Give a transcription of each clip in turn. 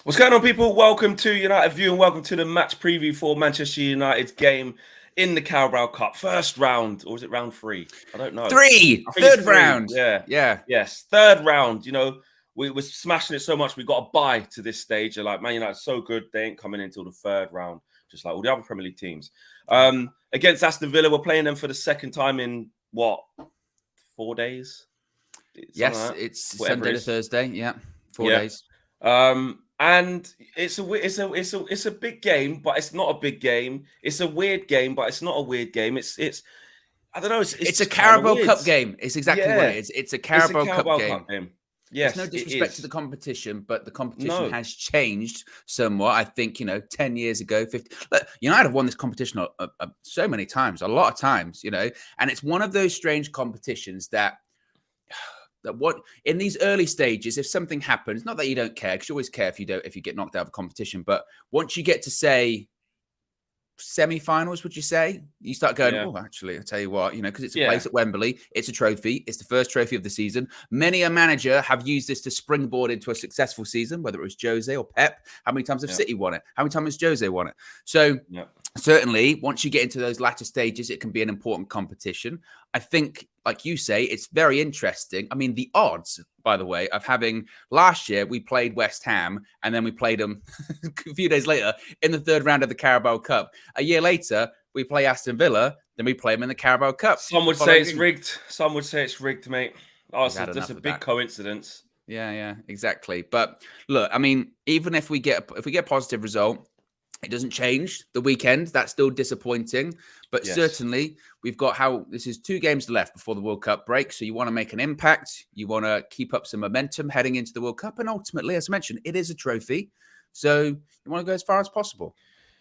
What's going on, people? Welcome to United View and welcome to the match preview for Manchester United's game in the Carabao Cup. First round, or is it round 3? I don't know. Third round. Yeah. Yeah. Yes, third round. We were smashing it so much, we got a bye to this stage. They're like, Man United's so good, they ain't coming in until the third round, just like all the other Premier League teams. Against Aston Villa, we're playing them for the second time in, 4 days? Yes, it's Sunday to Thursday. Yeah, 4 days. And it's a big game, but it's not a big game. It's a weird game, but it's not a weird game. It's I don't know. It's a Carabao Cup game. It's exactly what it is. It's a Carabao Cup game. Yes, there's no disrespect to the competition, but the competition has changed somewhat. I think 10 years ago, 50. Look, United have won this competition so many times, a lot of times. And it's one of those strange competitions that what in these early stages, if something happens, not that you don't care, because you always care if you get knocked out of a competition, but once you get to say semi-finals, would you say you start going, oh, actually, I'll tell you what, because it's a place at Wembley, it's a trophy, it's the first trophy of the season. Many a manager have used this to springboard into a successful season, whether it was Jose or Pep. How many times have City won it? How many times has Jose won it? So certainly, once you get into those latter stages, it can be an important competition. I think, like you say, it's very interesting. I mean, the odds, by the way, of having last year, we played West Ham and then we played them a few days later in the third round of the Carabao Cup. A year later, we play Aston Villa, then we play them in the Carabao Cup. Some would say it's rigged. Some would say it's rigged, mate. Oh, it's just a big coincidence. Yeah, exactly. But look, I mean, even if we get a positive result, it doesn't change the weekend. That's still disappointing. But certainly, we've got this is 2 games left before the World Cup break. So you want to make an impact. You want to keep up some momentum heading into the World Cup. And ultimately, as I mentioned, it is a trophy. So you want to go as far as possible.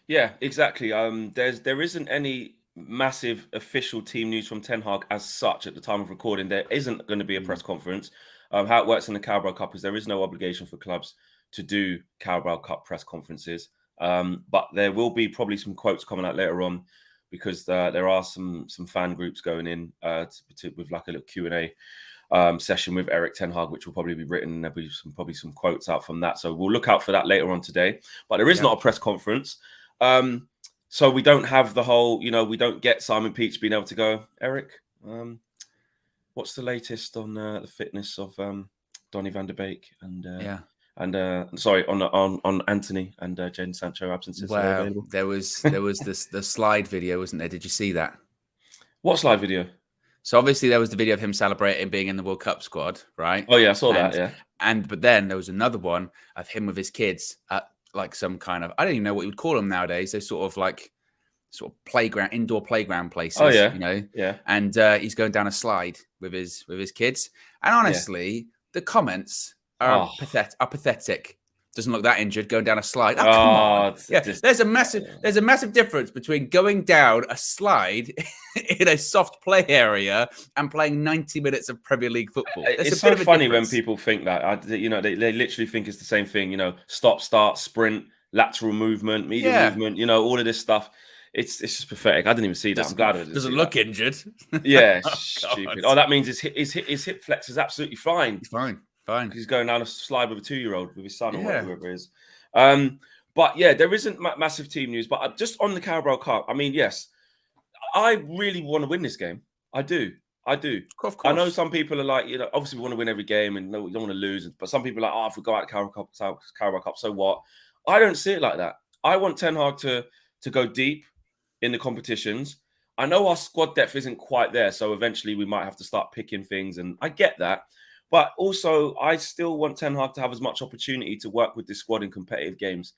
Yeah, exactly. There isn't any massive official team news from Ten Hag as such at the time of recording. There isn't going to be a press conference. How it works in the Carabao Cup is there is no obligation for clubs to do Carabao Cup press conferences. But there will be probably some quotes coming out later on because there are some fan groups going in with like a little Q&A session with Eric Ten Hag, which will probably be written. And there'll be probably some quotes out from that. So we'll look out for that later on today. But there is not a press conference. So we don't have the whole, we don't get Simon Peach being able to go, Eric, what's the latest on the fitness of Donny van der Beek and on Anthony and Jadon Sancho absences? Well, there was the slide video, wasn't there? Did you see that? What slide video? So obviously there was the video of him celebrating being in the World Cup squad, right? Oh yeah, I saw that. Yeah, but then there was another one of him with his kids at like some kind of, I don't even know what you would call them nowadays. They're sort of playground, indoor playground places. Oh yeah, yeah. And he's going down a slide with his kids. And honestly, the comments are pathetic. Doesn't look that injured going down a slide. Oh, come on. Yeah, there's a massive difference between going down a slide in a soft play area and playing 90 minutes of Premier League football. It's so funny when people think that. They literally think it's the same thing. Stop, start, sprint, lateral movement, medial movement. All of this stuff. It's just pathetic. I didn't even see that. I'm glad it doesn't look injured. Yeah, stupid. Oh, that means his hip flex is absolutely fine. Fine. He's going down a slide with a 2-year-old with his son or whatever it is. But yeah, there isn't massive team news. But just on the Carabao Cup, I mean, yes, I really want to win this game. I do. Of course. I know some people are like, obviously we want to win every game and we don't want to lose. But some people are like, if we go out Carabao Cup, so what? I don't see it like that. I want Ten Hag to go deep in the competitions. I know our squad depth isn't quite there, so eventually we might have to start picking things, and I get that. But also, I still want Ten Hag to have as much opportunity to work with this squad in competitive games.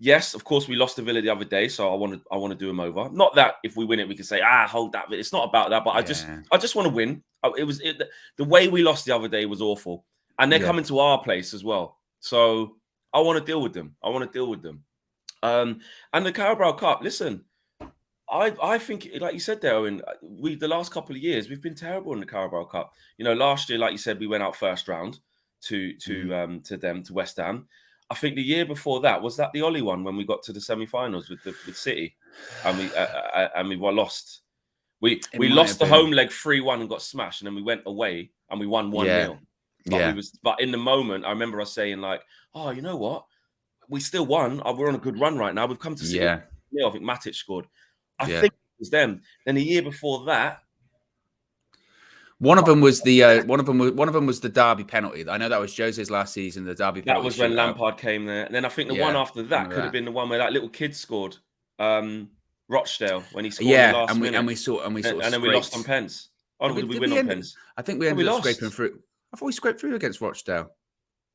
Yes, of course, we lost to Villa the other day, so I want to do them over. Not that if we win it, we can say, hold that. It's not about that. But I just want to win. The way we lost the other day was awful, and they're coming to our place as well. So I want to deal with them. And the Carabao Cup. Listen, I think, like you said there, Owen, the last couple of years, we've been terrible in the Carabao Cup. Last year, like you said, we went out first round to West Ham. I think the year before that, was that the Ollie one when we got to the semi-finals with City and we lost. We lost the home leg 3-1 and got smashed, and then we went away and we won 1-0. But in the moment, I remember us saying like, "Oh, you know what? We still won. We're on a good run right now. We've come to see." I think Matic scored. I think it was them. Then the year before that, one of them was the Derby penalty. I know that was Jose's last season. The Derby penalty. That was when Lampard came there. And then I think the one after that could have been the one where that little kid scored. Rochdale when he scored in the last minute. And then we lost on pens. Oh, did we win on pens? I think we ended up scraping through. I thought we scraped through against Rochdale.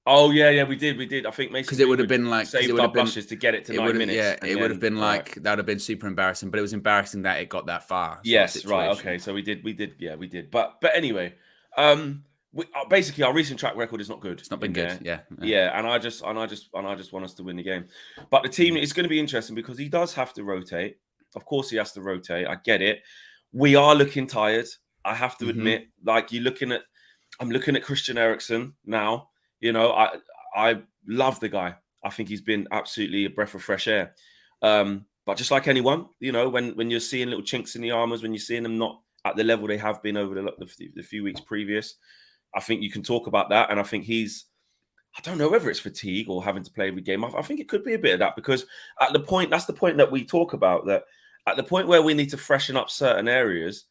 Oh yeah, we did. I think Mason because it would have been like saved our blushes to get it to 9 minutes. Yeah, it would have been like that would have been super embarrassing. But it was embarrassing that it got that far. Yes, right. Okay, so we did. Yeah, we did. But anyway, basically our recent track record is not good. It's not been good. Yeah. And I just want us to win the game. But the team is going to be interesting because he does have to rotate. Of course, he has to rotate. I get it. We are looking tired. I have to admit. Like I'm looking at Christian Eriksen now. You know, I love the guy. I think he's been absolutely a breath of fresh air. But just like anyone, you know, when you're seeing little chinks in the armors, when you're seeing them not at the level they have been over the few weeks previous, I think you can talk about that. And I think I don't know whether it's fatigue or having to play every game. I think it could be a bit of that because that's the point that we talk about, that at the point where we need to freshen up certain areas,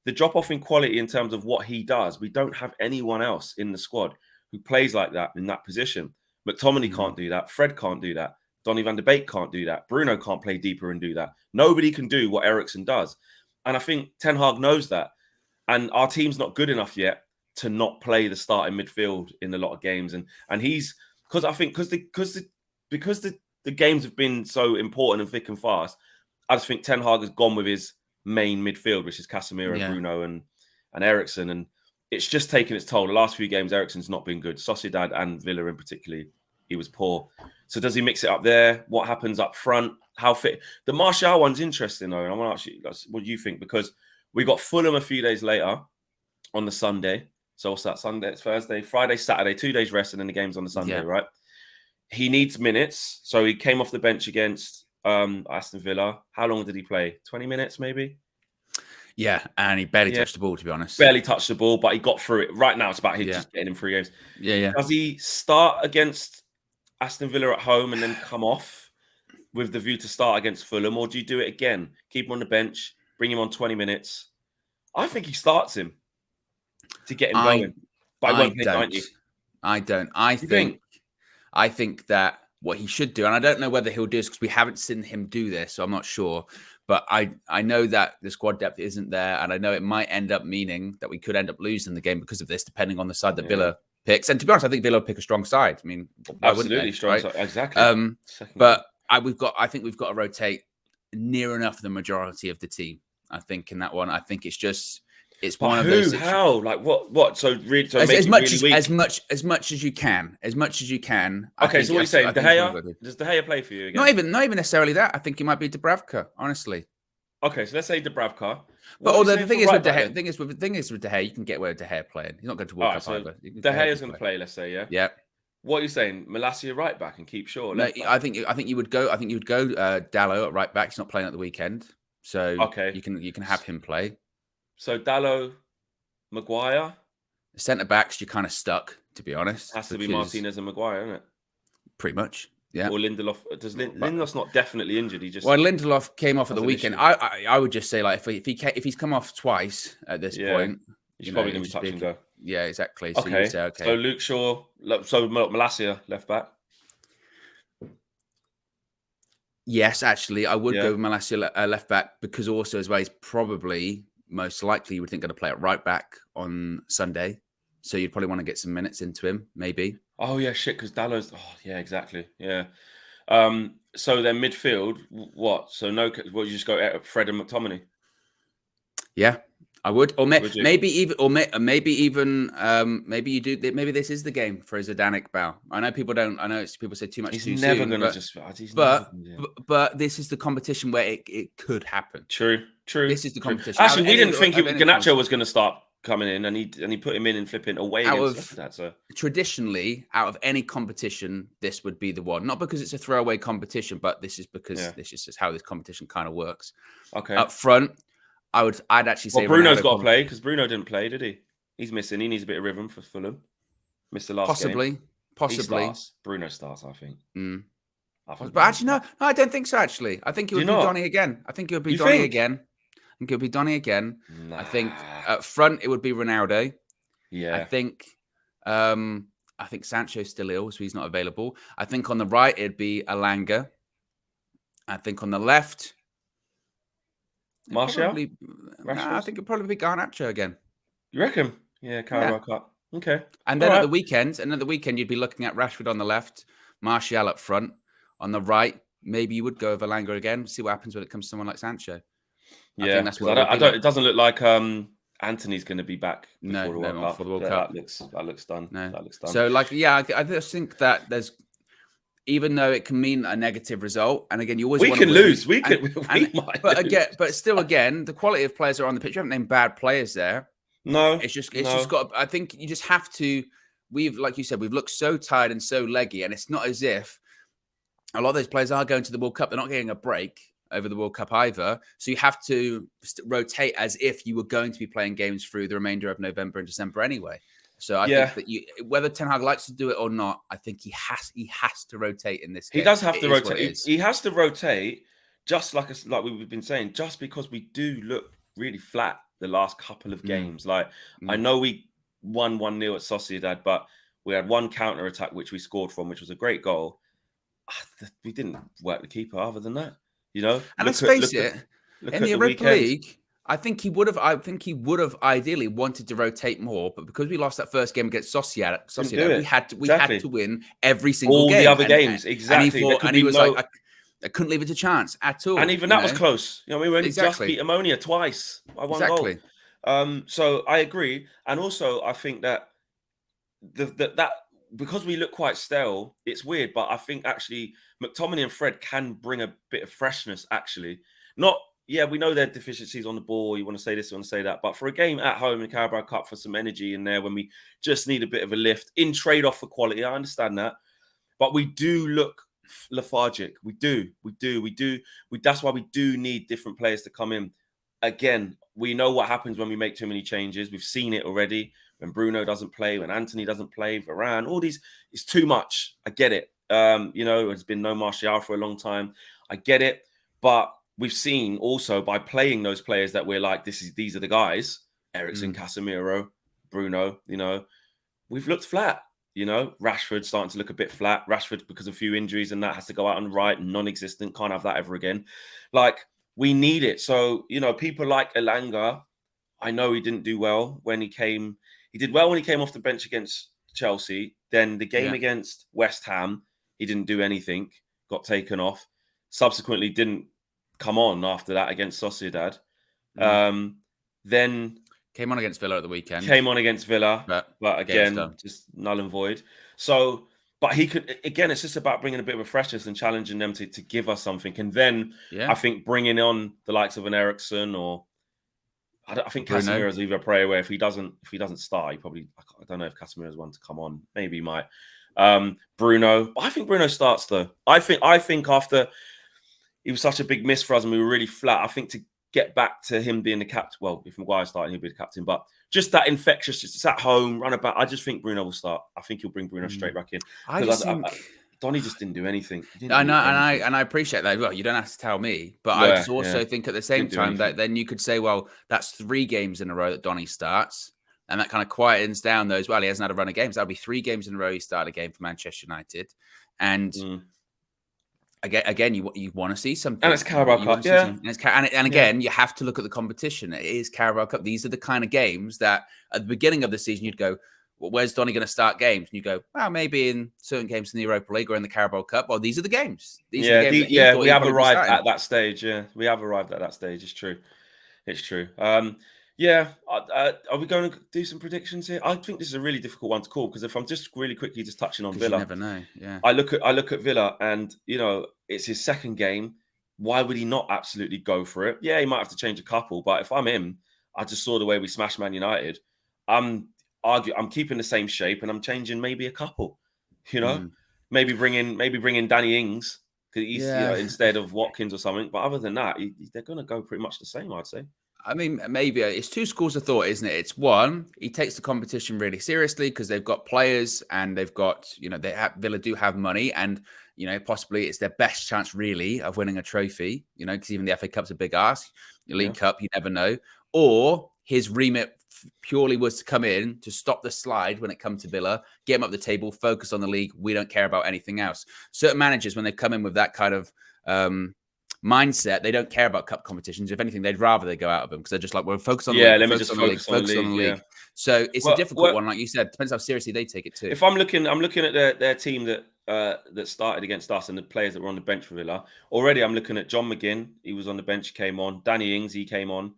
the drop off in quality in terms of what he does, we don't have anyone else in the squad who plays like that in that position. McTominay can't do that. Fred can't do that. Donny van de Beek can't do that. Bruno can't play deeper and do that. Nobody can do what Eriksen does. And I think Ten Hag knows that. And our team's not good enough yet to not play the starting midfield in a lot of games. And he's because I think because the games have been so important and thick and fast, I just think Ten Hag has gone with his main midfield, which is Casemiro and Bruno and Eriksen. And it's just taken its toll. The last few games, Eriksen's not been good. Sociedad and Villa in particular, he was poor. So does he mix it up there? What happens up front? How fit? The Martial one's interesting, though. And I want to ask you, what do you think? Because we got Fulham a few days later on the Sunday. So what's that? Sunday, it's Thursday, Friday, Saturday, 2 days rest, and then the game's on the Sunday, right? He needs minutes. So he came off the bench against Aston Villa. How long did he play? 20 minutes, maybe? Yeah, and he barely touched the ball, to be honest. Barely touched the ball, but he got through it. Right now, it's about him just getting in 3 games. Yeah. Does he start against Aston Villa at home and then come off with the view to start against Fulham, or do you do it again? Keep him on the bench, bring him on 20 minutes. I think he starts him to get him going. But I don't. I think that what he should do, and I don't know whether he'll do this because we haven't seen him do this, so I'm not sure. But I know that the squad depth isn't there, and I know it might end up meaning that we could end up losing the game because of this, depending on the side that Villa picks. And to be honest, I think Villa will pick a strong side. I mean, absolutely strong side, exactly. But I think we've got to rotate near enough the majority of the team. I think in that one, I think it's one of those. How? Like what? So as much as you can. Okay, so what are you saying? Does De Gea play for you again? Not even necessarily that. I think he might be Dubravka, honestly. Okay, so let's say Dubravka. But although the thing is with De Gea, you can get away with De Gea playing. He's not going to World Cup either. De Gea's going to play. Let's say, yeah. Yeah. What are you saying? Malacia right back and keep Shaw. No, I think you would go. Dalot at right back. He's not playing at the weekend, so you can have him play. So Dalot, Maguire. Centre backs, you're kind of stuck, to be honest. Has to be Martinez and Maguire, isn't it? Pretty much, yeah. Or Lindelof. Lindelof's not definitely injured. Lindelof came off at the weekend. I would just say like if he's come off twice at this point, he's probably going to be touch and go. Yeah, exactly. So you say, okay. So Luke Shaw. So Malacia left back. Yes, actually, I would go with Malacia left back because also as well he's probably most likely you would think going to play at right back on Sunday. So you'd probably want to get some minutes into him, maybe. Oh, yeah, shit, because Dalot's... Oh, yeah, exactly, yeah. So then midfield, what? So you just go at Fred and McTominay? Yeah, I would. Or maybe you do... Maybe this is the game for a Zidane bow. I know people don't... I know people say too much he's too never soon. Gonna just, but this is the competition where it could happen. True. This is the competition. Actually, we didn't think Garnacho was going to start coming in, and he put him in and flipping away against that. So traditionally, out of any competition, this would be the one. Not because it's a throwaway competition, but this is because this is just how this competition kind of works. Okay. Up front, I'd actually say Bruno's got to play because Bruno didn't play, did he? He's missing. He needs a bit of rhythm for Fulham. Missed the last game. Possibly. He starts. Bruno starts, I think. Mm. I think But actually, no, I don't think so. Actually, I think it would be Donny again. I think it would be Donny again. I think it would be Donny again. Nah. I think up front it would be Ronaldo. Yeah. I think Sancho's still ill, so he's not available. I think on the right it'd be Alanga. I think on the left, Martial. I think it'd probably be Garnacho again. You reckon? Yeah, Carabao Cup. Okay. And then at the weekend, you'd be looking at Rashford on the left, Martial up front. On the right, maybe you would go with Alanga again. See what happens when it comes to someone like Sancho. Yeah, I think that's what it doesn't look like Anthony's going to be back before the World Cup. That looks done. No. That looks done. So, I just think that there's, even though it can mean a negative result, and again, you always we can lose. We might. But still, the quality of players are on the pitch. You haven't named bad players there. No, it's just got. I think you just have to. Like you said, we've looked so tired and so leggy, and it's not as if a lot of those players are going to the World Cup. They're not getting a break over the World Cup either. So you have to rotate as if you were going to be playing games through the remainder of November and December anyway. So I think that whether Ten Hag likes to do it or not, I think he has to rotate in this game. He does have to rotate. He has to rotate, just like we've been saying, just because we do look really flat the last couple of games. I know we won 1-0 at Sociedad, but we had one counter attack which we scored from, which was a great goal. We didn't work the keeper other than that, And let's face it, in the Europa League, I think he would have ideally wanted to rotate more, but because we lost that first game against Sociedad, we had to win every single game. All the other games, exactly. And he was like, I couldn't leave it a chance at all. And even that was close. We only just beat Ammonia twice by one goal. So I agree, and also I think that that because we look quite stale, it's weird, but I think actually McTominay and Fred can bring a bit of freshness. Actually, we know there are deficiencies on the ball. You want to say this, you want to say that, but for a game at home in Carabao Cup, for some energy in there when we just need a bit of a lift in trade-off for quality, I understand that, but we do look lethargic. We do. That's why we do need different players to come in. Again, we know what happens when we make too many changes. We've seen it already. When Bruno doesn't play, when Anthony doesn't play, Varane, all these, it's too much. I get it. There's been no Martial for a long time. I get it. But we've seen also by playing those players that we're like, these are the guys, Eriksen, Casemiro, Bruno, we've looked flat. Rashford starting to look a bit flat. Rashford, because of a few injuries and that, has to go out on the right, non-existent, can't have that ever again. We need it. So, people like Elanga, I know he didn't do well when he came. He did well when he came off the bench against Chelsea. Then the game against West Ham, he didn't do anything, got taken off. Subsequently, didn't come on after that against Sociedad. Then came on against Villa at the weekend. But again, just null and void. So, but he could, again, it's just about bringing a bit of a freshness and challenging them to give us something. And then I think bringing on the likes of an Eriksen or I think Casemiro is either a prayer where if he doesn't start, he probably, I don't know if Casemiro's one to come on. Maybe he might. Bruno. I think Bruno starts though. I think after he was such a big miss for us and we were really flat, I think to get back to him being the captain, well, if Maguire started, he'll be the captain, but just that infectious, just at home, run about. I just think Bruno will start. I think he'll bring Bruno straight back in. I Donny just didn't do anything. I know, and I appreciate that. Well, you don't have to tell me, but I just also think at the same time that then you could say, well, that's 3 games in a row that Donny starts, and that kind of quietens down those. Well, he hasn't had a run of games. That'll be 3 games in a row he started a game for Manchester United, and again, you want to see something, and it's Carabao Cup, and again, you have to look at the competition. It is Carabao Cup. These are the kind of games that at the beginning of the season you'd go, well, where's Donny going to start games? And you go, well, maybe in certain games in the Europa League or in the Carabao Cup. Well, these are the games. We have arrived at that stage. Yeah, we have arrived at that stage. It's true. Are we going to do some predictions here? I think this is a really difficult one to call because if I'm just really quickly just touching on Villa, you never know. Yeah, I look at Villa, and it's his second game. Why would he not absolutely go for it? Yeah, he might have to change a couple, but if I'm him, I just saw the way we smashed Man United. I'm keeping the same shape and I'm changing maybe a couple, maybe bring in Danny Ings because he's instead of Watkins or something. But other than that, they're going to go pretty much the same, I'd say. I mean, maybe it's two schools of thought, isn't it? It's one, he takes the competition really seriously because they've got players and they've got, Villa do have money, and possibly it's their best chance really of winning a trophy. Because even the FA Cup's a big ask. The League Cup, you never know. Or his remit purely was to come in to stop the slide when it comes to Villa, get him up the table, focus on the league. We don't care about anything else. Certain managers, when they come in with that kind of mindset, they don't care about cup competitions. If anything, they'd rather they go out of them because they're just like, well, focus on the league, let me just focus on the league. So it's a difficult one, like you said. Depends how seriously they take it too. If I'm looking at their team that started against us and the players that were on the bench for Villa. Already, I'm looking at John McGinn. He was on the bench, came on. Danny Ings, he came on.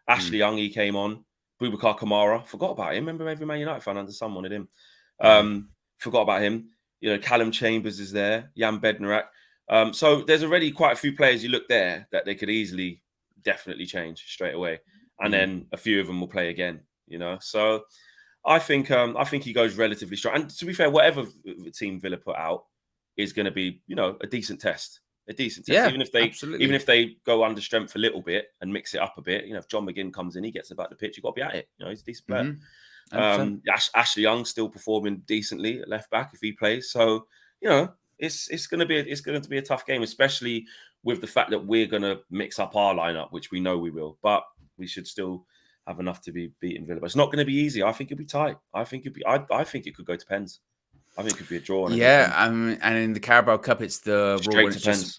Ashley Young, he came on. Boubacar Kamara, forgot about him. Remember, every Man United fan under sun wanted him. Forgot about him. Callum Chambers is there. Jan Bednarak. So there's already quite a few players you look there that they could easily, definitely change straight away, and then a few of them will play again. So I think he goes relatively strong. And to be fair, whatever team Villa put out is going to be a decent test. Yeah, even if they go under strength a little bit and mix it up a bit. If John McGinn comes in, he gets about the pitch, you've got to be at it. He's a decent player. Ashley Young still performing decently at left back if he plays. So it's going to be a tough game, especially with the fact that we're going to mix up our lineup, which we know we will. But we should still have enough to be beating Villa. But it's not going to be easy. I think it'll be tight. I think it could go to pens. I think it could be a draw. And in the Carabao Cup, it's the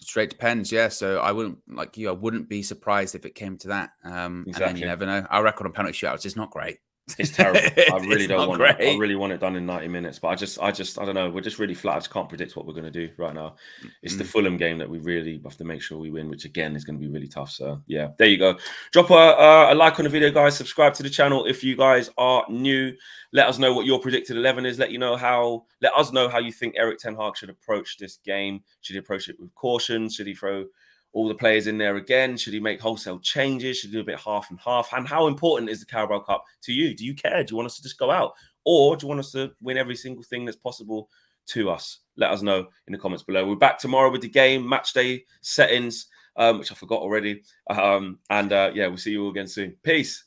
straight to pens. Yeah, so I wouldn't be surprised if it came to that. And then you never know. Our record on penalty shootouts is not great. It's terrible. I really don't want it. I really want it done in 90 minutes. But I don't know. We're just really flat. I just can't predict what we're going to do right now. It's the Fulham game that we really have to make sure we win, which again is going to be really tough. So yeah, there you go. Drop a like on the video, guys. Subscribe to the channel if you guys are new. Let us know what your predicted 11 is. Let us know how you think Erik ten Hag should approach this game. Should he approach it with caution? Should he throw all the players in there again? Should he make wholesale changes? Should he do a bit half and half? And how important is the Carabao Cup to you? Do you care? Do you want us to just go out? Or do you want us to win every single thing that's possible to us? Let us know in the comments below. We're back tomorrow with the game, match day settings, which I forgot already. We'll see you all again soon. Peace.